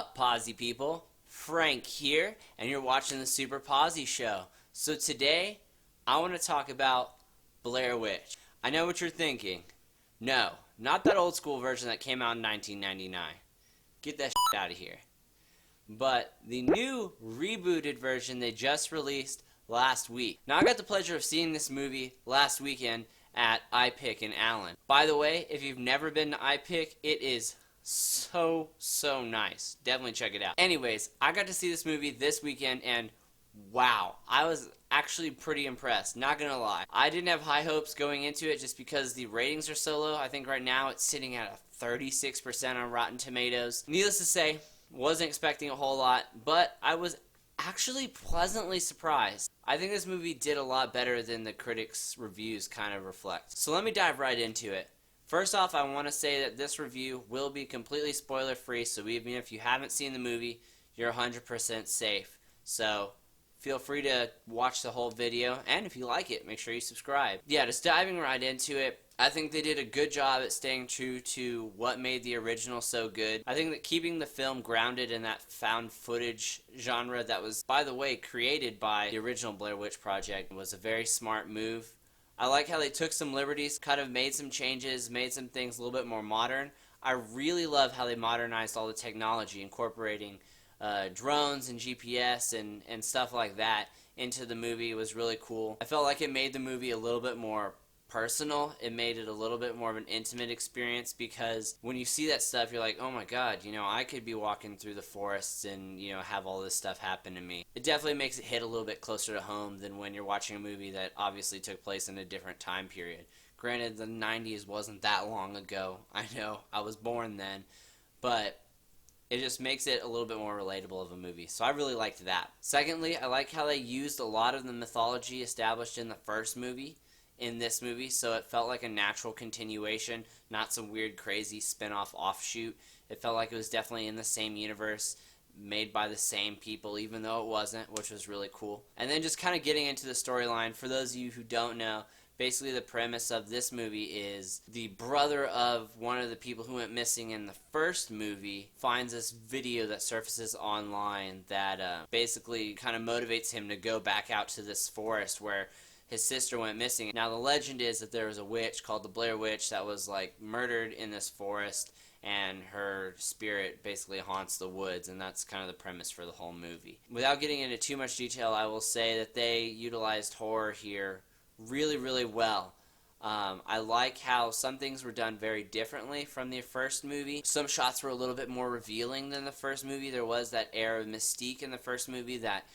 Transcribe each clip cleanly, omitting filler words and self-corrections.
up, Posy people? Frank here, and you're watching the Super Posy Show. So today, I want to talk about Blair Witch. I know what you're thinking. No, not that old school version that came out in 1999. Get that shit out of here. But the new rebooted version they just released last week. Now, I got the pleasure of seeing this movie last weekend at iPic in Allen. By the way, if you've never been to iPic, it is so nice. Definitely check it out. Anyways, I got to see this movie this weekend and wow, I was actually pretty impressed, not gonna lie. I didn't have high hopes going into it just because the ratings are so low. I think right now it's sitting at a 36% on Rotten Tomatoes. Needless to say, wasn't expecting a whole lot, but I was actually pleasantly surprised. I think this movie did a lot better than the critics' reviews kind of reflect. So let me dive right into it. First off, I want to say that this review will be completely spoiler-free, so even if you haven't seen the movie, you're 100% safe. So feel free to watch the whole video, and if you like it, make sure you subscribe. Yeah, just diving right into it, I think they did a good job at staying true to what made the original so good. I think that keeping the film grounded in that found footage genre that was, by the way, created by the original Blair Witch Project was a very smart move. I like how they took some liberties, kind of made some changes, made some things a little bit more modern. I really love how they modernized all the technology, incorporating drones and GPS and stuff like that into the movie. It was really cool. I felt like it made the movie a little bit more personal. It made it a little bit more of an intimate experience because when you see that stuff, you're like, oh my god, I could be walking through the forests and, have all this stuff happen to me. It definitely makes it hit a little bit closer to home than when you're watching a movie that obviously took place in a different time period. Granted, the 90s wasn't that long ago. I know, I was born then, but it just makes it a little bit more relatable of a movie. So I really liked that. Secondly, I like how they used a lot of the mythology established in the first movie in this movie, so it felt like a natural continuation, not some weird crazy spin-off offshoot. It felt like it was definitely in the same universe, made by the same people, even though it wasn't, which was really cool. And then just kind of getting into the storyline, for those of you who don't know, basically the premise of this movie is the brother of one of the people who went missing in the first movie finds this video that surfaces online that basically kind of motivates him to go back out to this forest where his sister went missing. Now the legend is that there was a witch called the Blair Witch that was murdered in this forest, and her spirit basically haunts the woods, and that's kind of the premise for the whole movie. Without getting into too much detail, I will say that they utilized horror here really well. I like how some things were done very differently from the first movie. Some shots were a little bit more revealing than the first movie. There was that air of mystique in the first movie that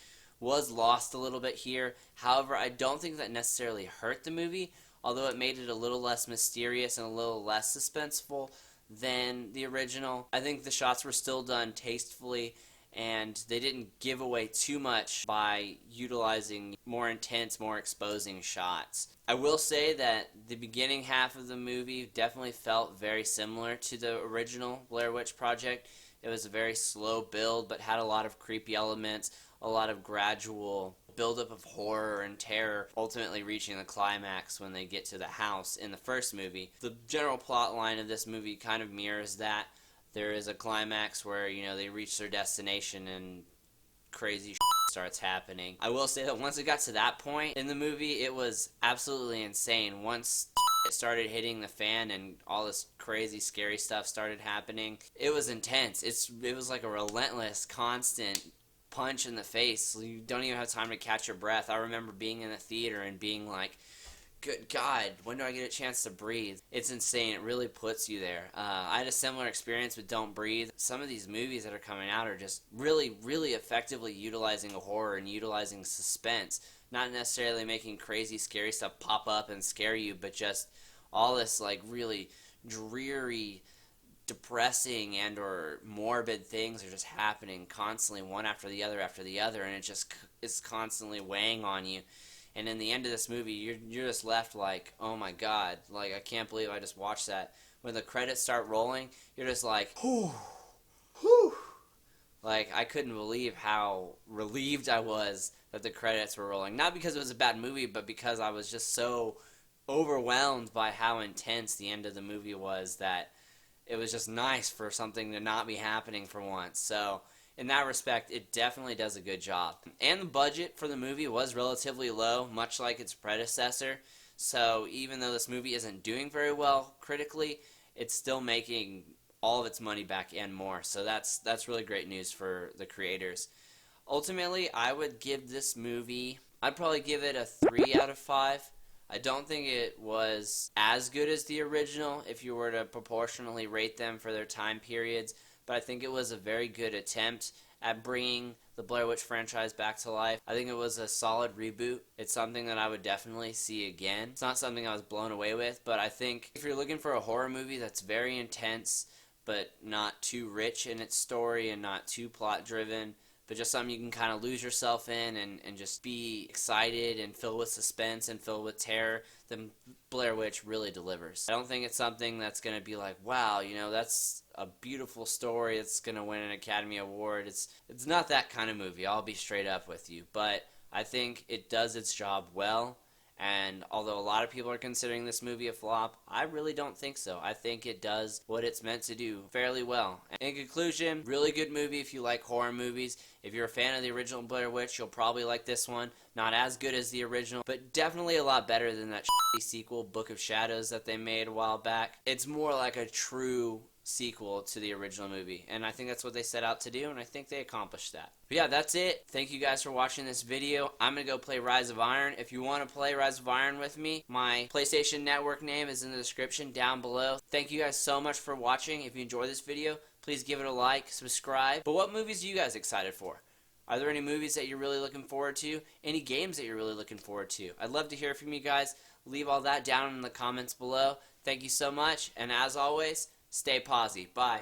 was lost a little bit here. However, I don't think that necessarily hurt the movie, although it made it a little less mysterious and a little less suspenseful than the original. I think the shots were still done tastefully, and they didn't give away too much by utilizing more intense, more exposing shots. I will say that the beginning half of the movie definitely felt very similar to the original Blair Witch Project. It was a very slow build, but had a lot of creepy elements, a lot of gradual buildup of horror and terror, ultimately reaching the climax when they get to the house in the first movie. The general plot line of this movie kind of mirrors that. There is a climax where, they reach their destination and crazy starts happening. I will say that once it got to that point in the movie, it was absolutely insane. Once it started hitting the fan and all this crazy, scary stuff started happening, it was intense. It was like a relentless, constant punch in the face. You don't even have time to catch your breath. I remember being in the theater and being like, good God, when do I get a chance to breathe? It's insane. It really puts you there. I had a similar experience with Don't Breathe. Some of these movies that are coming out are just really effectively utilizing horror and utilizing suspense. Not necessarily making crazy, scary stuff pop up and scare you, but just all this really dreary, depressing and or morbid things are just happening constantly, one after the other, and it just is constantly weighing on you. And in the end of this movie, you're just left like, oh my god, I can't believe I just watched that. When the credits start rolling, you're just like, whew. I couldn't believe how relieved I was that the credits were rolling. Not because it was a bad movie, but because I was just so overwhelmed by how intense the end of the movie was that it was just nice for something to not be happening for once. So in that respect, it definitely does a good job. And the budget for the movie was relatively low, much like its predecessor. So even though this movie isn't doing very well critically, it's still making all of its money back and more. So that's really great news for the creators. Ultimately, I would give this movie, I'd probably give it a 3 out of 5. I don't think it was as good as the original if you were to proportionally rate them for their time periods, but I think it was a very good attempt at bringing the Blair Witch franchise back to life. I think it was a solid reboot. It's something that I would definitely see again. It's not something I was blown away with, but I think if you're looking for a horror movie that's very intense but not too rich in its story and not too plot driven, but just something you can kind of lose yourself in and just be excited and filled with suspense and filled with terror, then Blair Witch really delivers. I don't think it's something that's going to be like, wow, you know, that's a beautiful story, it's going to win an Academy Award. It's not that kind of movie, I'll be straight up with you. But I think it does its job well. And although a lot of people are considering this movie a flop, I really don't think so. I think it does what it's meant to do fairly well. In conclusion, really good movie if you like horror movies. If you're a fan of the original Blair Witch, you'll probably like this one. Not as good as the original, but definitely a lot better than that shitty sequel, Book of Shadows, that they made a while back. It's more like a true sequel to the original movie, and I think that's what they set out to do, and I think they accomplished that. But yeah, that's it. Thank you guys for watching this video. I'm gonna go play Rise of Iron. If you want to play Rise of Iron with me, my PlayStation Network name is in the description down below. Thank you guys so much for watching. If you enjoyed this video, please give it a like, subscribe. But what movies are you guys excited for? Are there any movies that you're really looking forward to? Any games that you're really looking forward to? I'd love to hear from you guys. Leave all that down in the comments below. Thank you so much, and as always, stay posy. Bye.